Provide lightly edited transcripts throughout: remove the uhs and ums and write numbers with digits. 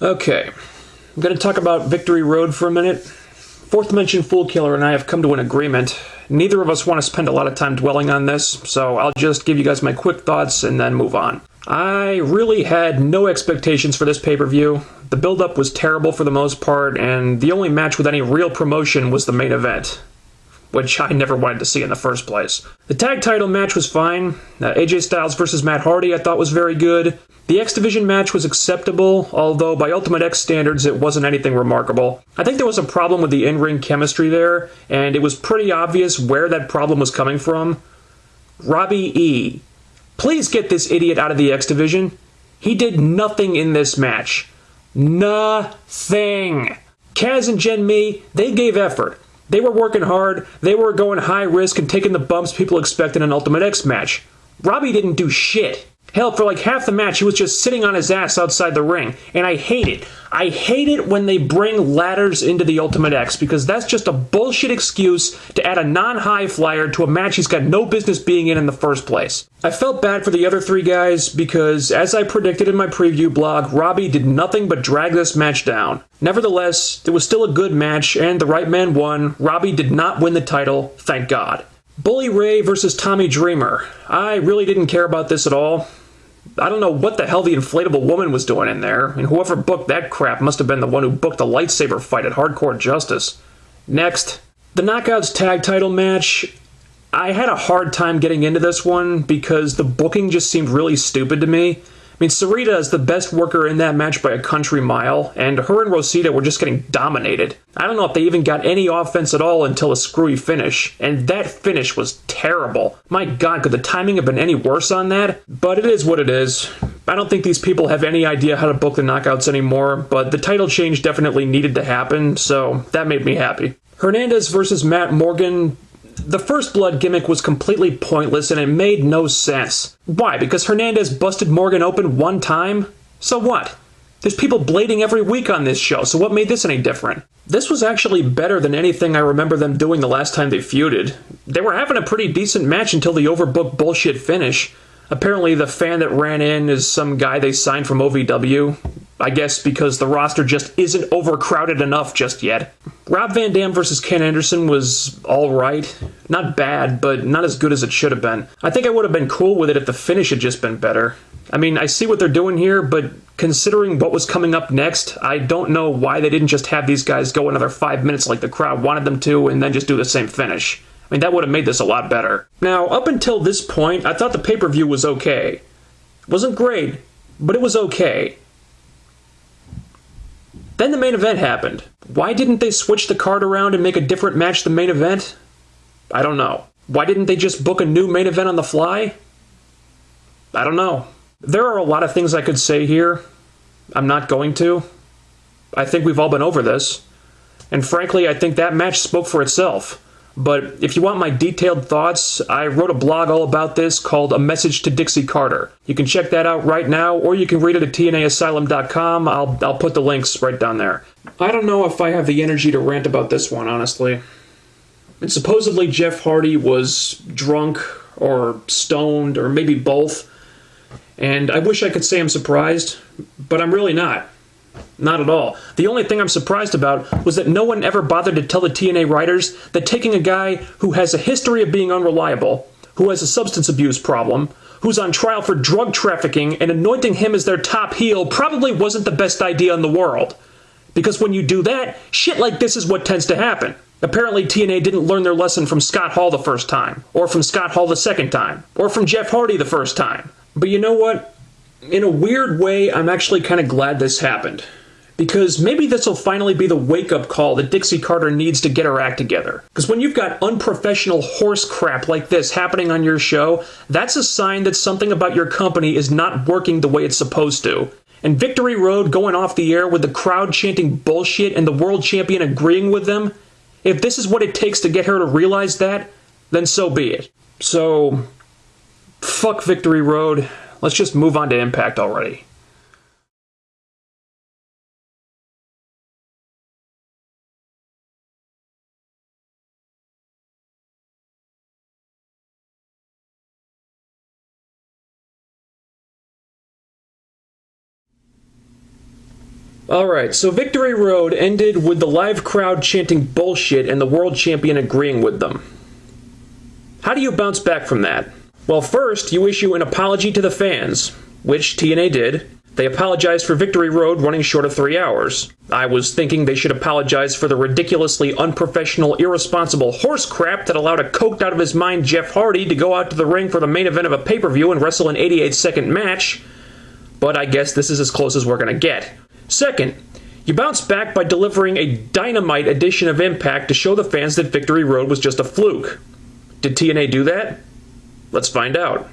Okay, I'm going to talk about Victory Road for a minute. Fourth Dimension Fool Killer and I have come to an agreement. Neither of us want to spend a lot of time dwelling on this, so I'll just give you guys my quick thoughts and then move on. I really had no expectations for this pay-per-view. The build-up was terrible for the most part, and the only match with any real promotion was the main event, which I never wanted to see in the first place. The tag title match was fine. AJ Styles versus Matt Hardy I thought was very good. The X Division match was acceptable, although by Ultimate X standards it wasn't anything remarkable. I think there was a problem with the in-ring chemistry there, and it was pretty obvious where that problem was coming from. Robbie E. Please get this idiot out of the X Division. He did nothing in this match. Nothing. Kaz and Jen Mee, they gave effort. They were working hard, they were going high risk and taking the bumps people expect in an Ultimate X match. Robbie didn't do shit. Hell, for like half the match, he was just sitting on his ass outside the ring. And I hate it. I hate it when they bring ladders into the Ultimate X, because that's just a bullshit excuse to add a non-high flyer to a match he's got no business being in the first place. I felt bad for the other three guys because, as I predicted in my preview blog, Robbie did nothing but drag this match down. Nevertheless, it was still a good match, and the right man won. Robbie did not win the title, thank God. Bully Ray versus Tommy Dreamer. I really didn't care about this at all. I don't know what the hell the inflatable woman was doing in there, and whoever booked that crap must have been the one who booked the lightsaber fight at Hardcore Justice. Next, the Knockouts tag title match. I had a hard time getting into this one because the booking just seemed really stupid to me. I mean, Sarita is the best worker in that match by a country mile, and her and Rosita were just getting dominated. I don't know if they even got any offense at all until a screwy finish, and that finish was terrible. My God, could the timing have been any worse on that? But it is what it is. I don't think these people have any idea how to book the Knockouts anymore, but the title change definitely needed to happen, so that made me happy. Hernandez versus Matt Morgan. The First Blood gimmick was completely pointless and it made no sense. Why? Because Hernandez busted Morgan open one time? So what? There's people blading every week on this show, so what made this any different? This was actually better than anything I remember them doing the last time they feuded. They were having a pretty decent match until the overbooked bullshit finish. Apparently the fan that ran in is some guy they signed from OVW. I guess because the roster just isn't overcrowded enough just yet. Rob Van Dam versus Ken Anderson was alright. Not bad, but not as good as it should have been. I think I would have been cool with it if the finish had just been better. I mean, I see what th're doing here, but considering what was coming up next, I don't know why they didn't just have these guys go another 5 minutes like the crowd wanted them to and then just do the same finish. I mean, that would have made this a lot better. Now, up until this point, I thought the pay-per-view was okay. It wasn't great, but it was okay. Then the main event happened. Why didn't they switch the card around and make a different match the main event? I don't know. Why didn't they just book a new main event on the fly? I don't know. There are a lot of things I could say here. I'm not going to. I think we've all been over this. And frankly, I think that match spoke for itself. But if you want my detailed thoughts, I wrote a blog all about this called A Message to Dixie Carter. You can check that out right now, or you can read it at TNAasylum.com. I'll put the links right down there. I don't know if I have the energy to rant about this one, honestly. And supposedly Jeff Hardy was drunk, or stoned, or maybe both. And I wish I could say I'm surprised, but I'm really not. Not at all. The only thing I'm surprised about was that no one ever bothered to tell the TNA writers that taking a guy who has a history of being unreliable, who has a substance abuse problem, who's on trial for drug trafficking, and anointing him as their top heel probably wasn't the best idea in the world. Because when you do that, shit like this is what tends to happen. Apparently TNA didn't learn their lesson from Scott Hall the first time, or from Scott Hall the second time, or from Jeff Hardy the first time. But you know what? In a weird way, I'm actually kind of glad this happened. Because maybe this will finally be the wake-up call that Dixie Carter needs to get her act together. Because when you've got unprofessional horse crap like this happening on your show, that's a sign that something about your company is not working the way it's supposed to. And Victory Road going off the air with the crowd chanting bullshit and the world champion agreeing with them, if this is what it takes to get her to realize that, then so be it. So, fuck Victory Road. Let's just move on to Impact already. Alright, so Victory Road ended with the live crowd chanting bullshit and the world champion agreeing with them. How do you bounce back from that? Well, first, you issue an apology to the fans, which TNA did. They apologized for Victory Road running short of 3 hours. I was thinking they should apologize for the ridiculously unprofessional, irresponsible horse crap that allowed a coked out of his mind Jeff Hardy to go out to the ring for the main event of a pay-per-view and wrestle an 88-second match. But I guess this is as close as we're gonna get. Second, you bounce back by delivering a dynamite edition of iMPACT to show the fans that Victory Road was just a fluke. Did TNA do that? Let's find out.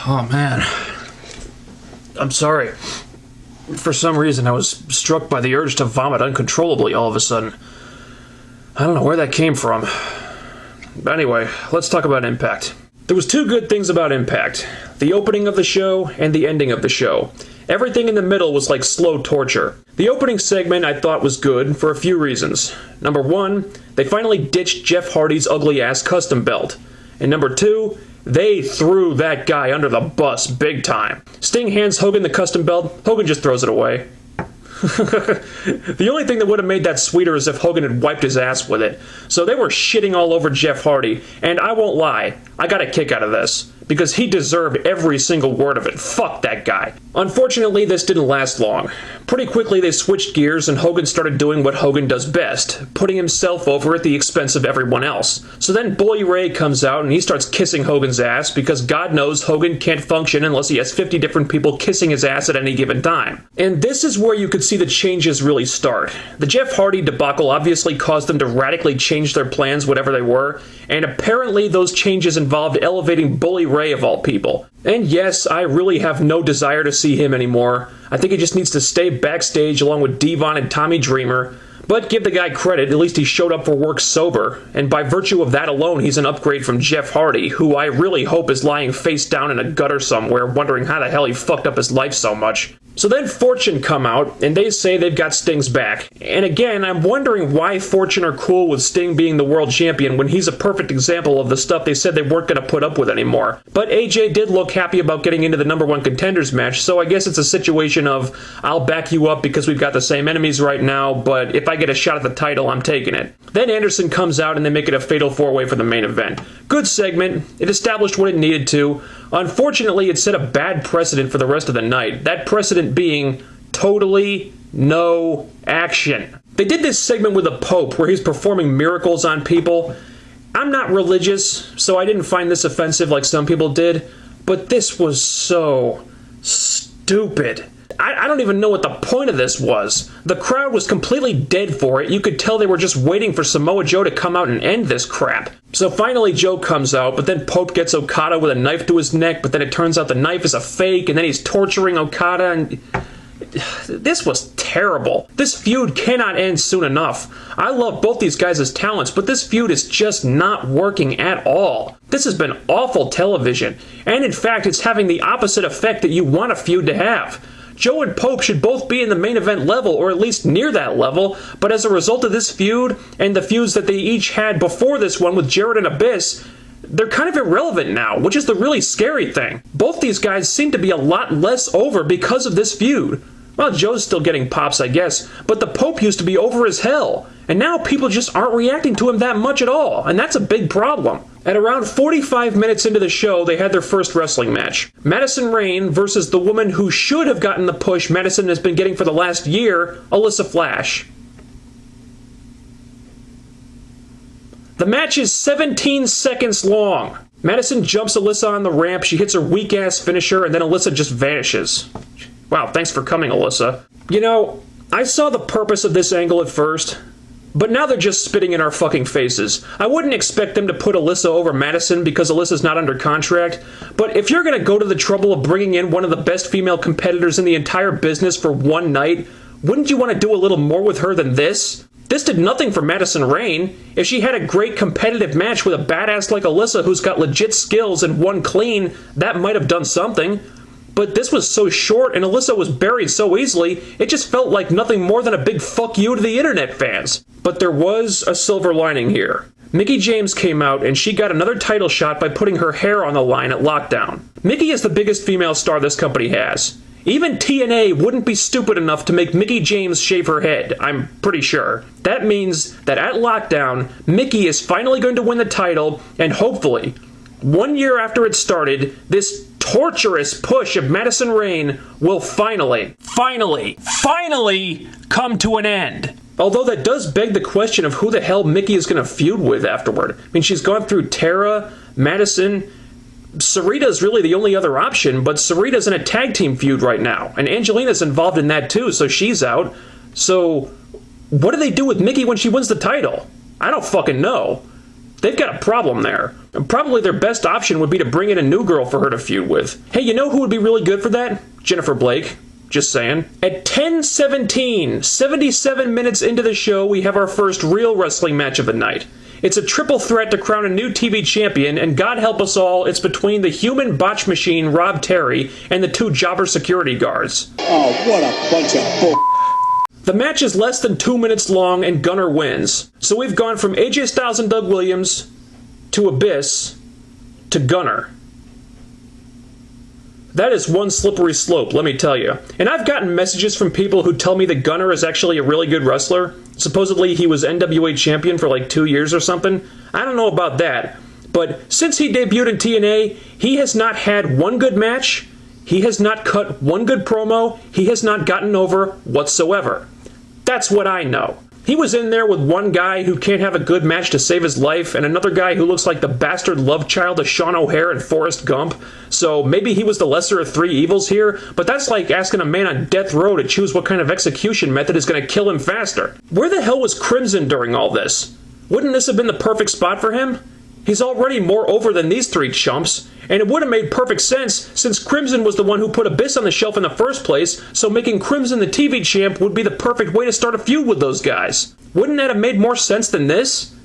Oh man, I'm sorry. For some reason I was struck by the urge to vomit uncontrollably all of a sudden. I don't know where that came from. But anyway, let's talk about iMPACT. There was 2 good things about iMPACT. The opening of the show and the ending of the show. Everything in the middle was like slow torture. The opening segment I thought was good for a few reasons. Number 1, they finally ditched Jeff Hardy's ugly-ass custom belt. And number 2, they threw that guy under the bus big time. Sting hands Hogan the custom belt, Hogan just throws it away. The only thing that would have made that sweeter is if Hogan had wiped his ass with it. So they were shitting all over Jeff Hardy, and I won't lie, I got a kick out of this, because he deserved every single word of it. Fuck that guy. Unfortunately, this didn't last long. Pretty quickly they switched gears and Hogan started doing what Hogan does best, putting himself over at the expense of everyone else. So then Bully Ray comes out and he starts kissing Hogan's ass because God knows Hogan can't function unless he has 50 different people kissing his ass at any given time. And this is where you could see the changes really start. The Jeff Hardy debacle obviously caused them to radically change their plans, whatever they were, and apparently those changes involved elevating Bully Ray of all people. And yes, I really have no desire to see him anymore. I think he just needs to stay backstage along with Devon and Tommy Dreamer. But give the guy credit, at least he showed up for work sober, and by virtue of that alone he's an upgrade from Jeff Hardy, who I really hope is lying face down in a gutter somewhere wondering how the hell he fucked up his life so much. So then Fortune come out, and they say they've got Sting's back. And again, I'm wondering why Fortune are cool with Sting being the world champion when he's a perfect example of the stuff they said they weren't going to put up with anymore. But AJ did look happy about getting into the #1 contenders match, so I guess it's a situation of, I'll back you up because we've got the same enemies right now, but if I get a shot at the title, I'm taking it. Then Anderson comes out and they make it a fatal 4-way for the main event. Good segment. It established what it needed to. Unfortunately, it set a bad precedent for the rest of the night. That precedent being totally no action. They did this segment with the Pope where he's performing miracles on people. I'm not religious, so I didn't find this offensive like some people did, but this was so stupid. I don't even know what the point of this was. The crowd was completely dead for it. You could tell they were just waiting for Samoa Joe to come out and end this crap. So finally Joe comes out, but then Pope gets Okada with a knife to his neck, but then it turns out the knife is a fake, and then he's torturing Okada, and this was terrible. This feud cannot end soon enough. I love both these guys' talents, but this feud is just not working at all. This has been awful television, and in fact it's having the opposite effect that you want a feud to have. Joe and Pope should both be in the main event level, or at least near that level, but as a result of this feud, and the feuds that they each had before this one with Jarrett and Abyss, they're kind of irrelevant now, which is the really scary thing. Both these guys seem to be a lot less over because of this feud. Well, Joe's still getting pops, I guess, but the Pope used to be over as hell, and now people just aren't reacting to him that much at all, and that's a big problem. At around 45 minutes into the show, they had their first wrestling match. Madison Rayne versus the woman who should have gotten the push Madison has been getting for the last year, Alyssa Flash. The match is 17 seconds long. Madison jumps Alyssa on the ramp, she hits her weak-ass finisher, and then Alyssa just vanishes. Wow, thanks for coming, Alyssa. You know, I saw the purpose of this angle at first, but now they're just spitting in our fucking faces. I wouldn't expect them to put Alyssa over Madison because Alyssa's not under contract, but if you're going to go to the trouble of bringing in one of the best female competitors in the entire business for one night, wouldn't you want to do a little more with her than this? This did nothing for Madison Rayne. If she had a great competitive match with a badass like Alyssa who's got legit skills and won clean, that might have done something. But this was so short and Alyssa was buried so easily, it just felt like nothing more than a big fuck you to the internet fans. But there was a silver lining here. Mickie James came out and she got another title shot by putting her hair on the line at Lockdown. Mickie is the biggest female star this company has. Even TNA wouldn't be stupid enough to make Mickie James shave her head, I'm pretty sure. That means that at Lockdown, Mickie is finally going to win the title, and hopefully, 1 year after it started, this torturous push of Madison Rayne will finally come to an end. Although that does beg the question of who the hell Mickie is going to feud with afterward. I mean, she's gone through Tara, Madison. Sarita's really the only other option, but Sarita's in a tag team feud right now, and Angelina's involved in that too, so she's out. So, what do they do with Mickie when she wins the title? I don't fucking know. They've got a problem there. And probably their best option would be to bring in a new girl for her to feud with. Hey, you know who would be really good for that? Jennifer Blake. Just saying. At 10:17, 77 minutes into the show, we have our first real wrestling match of the night. It's a triple threat to crown a new TV champion, and God help us all, it's between the human botch machine Rob Terry and the two jobber security guards. Oh, what a bunch of bull. The match is less than 2 minutes long, and Gunner wins. So we've gone from AJ Styles and Doug Williams to Abyss to Gunner. That is one slippery slope, let me tell you. And I've gotten messages from people who tell me that Gunner is actually a really good wrestler. Supposedly he was NWA champion for like 2 years or something. I don't know about that. But since he debuted in TNA, he has not had one good match. He has not cut one good promo. He has not gotten over whatsoever. That's what I know. He was in there with one guy who can't have a good match to save his life, and another guy who looks like the bastard love child of Sean O'Hare and Forrest Gump. So maybe he was the lesser of three evils here, but that's like asking a man on death row to choose what kind of execution method is going to kill him faster. Where the hell was Crimson during all this? Wouldn't this have been the perfect spot for him? He's already more over than these three chumps, and it would have made perfect sense since Crimson was the one who put Abyss on the shelf in the first place, so making Crimson the TV champ would be the perfect way to start a feud with those guys. Wouldn't that have made more sense than this?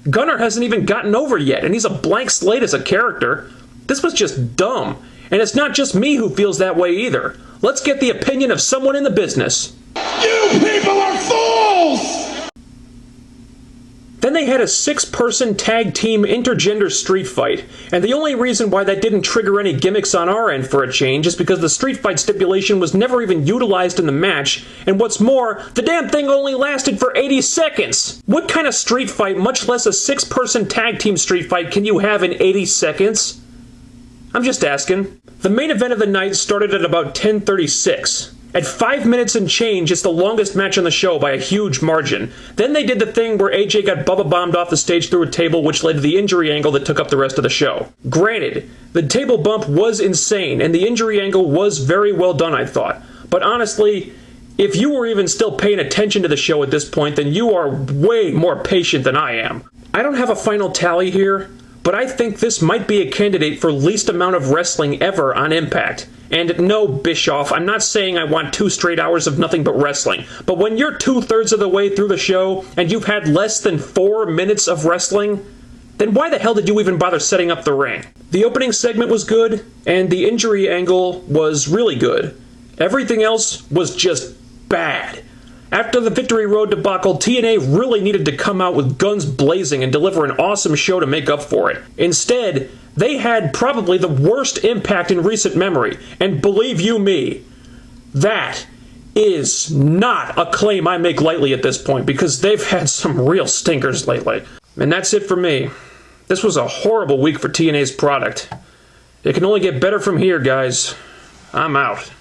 Gunner hasn't even gotten over yet, and he's a blank slate as a character. This was just dumb, and it's not just me who feels that way either. Let's get the opinion of someone in the business. You people are fools! Then they had a 6-person tag team intergender street fight, and the only reason why that didn't trigger any gimmicks on our end for a change is because the street fight stipulation was never even utilized in the match, and what's more, the damn thing only lasted for 80 seconds! What kind of street fight, much less a 6-person tag team street fight, can you have in 80 seconds? I'm just asking. The main event of the night started at about 10:36. At 5 minutes and change, it's the longest match on the show by a huge margin. Then they did the thing where AJ got Bubba bombed off the stage through a table, which led to the injury angle that took up the rest of the show. Granted, the table bump was insane, and the injury angle was very well done, I thought. But honestly, if you were even still paying attention to the show at this point, then you are way more patient than I am. I don't have a final tally here, but I think this might be a candidate for least amount of wrestling ever on Impact. And no, Bischoff, I'm not saying I want 2 straight hours of nothing but wrestling, but when you're 2/3 of the way through the show and you've had less than 4 minutes of wrestling, then why the hell did you even bother setting up the ring? The opening segment was good, and the injury angle was really good. Everything else was just bad. After the Victory Road debacle, TNA really needed to come out with guns blazing and deliver an awesome show to make up for it. Instead, they had probably the worst Impact in recent memory, and believe you me, that is not a claim I make lightly at this point, because they've had some real stinkers lately. And that's it for me. This was a horrible week for TNA's product. It can only get better from here, guys. I'm out.